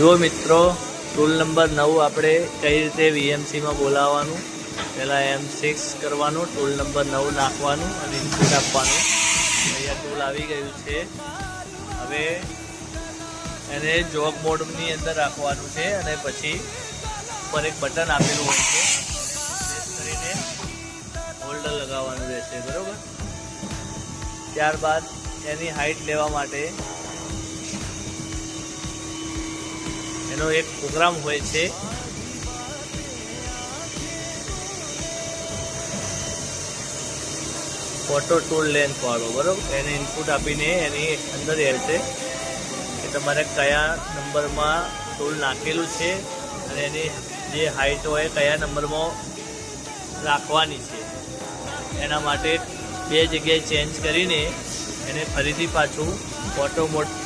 જો મિત્રો, tool number 9 આપણે કઈ રીતે વીએમસીમાં બોલાવવાનું. પહેલાં M6 કરવાનું, ટૂલ નંબર 9 નાખવાનું અને ઇનપુટ આપવાનું. અહીંયા ટૂલ આવી ગયું છે. હવે એને જોગ મોડની અંદર રાખવાનું છે અને પછી ઉપર એક બટન આપેલું હોય છે, પ્રેસ કરીને હોલ્ડર લગાવવાનું રહેશે, બરાબર. ત્યારબાદ એની હાઇટ લેવા માટે એનો એક પ્રોગ્રામ હોય છે. ફોટો ટૂલ લેન્થ વાળો, બરાબર. એને ઇનપુટ આપીને એની અંદર રહેશે કે તમારે કયા નંબરમાં ટૂલ નાખેલું છે અને એની જે હાઇટ હોય કયા નંબરમાં રાખવાની છે. એના માટે બે જગ્યાએ ચેન્જ કરીને એને ફરીથી પાછું ફોટો મોડ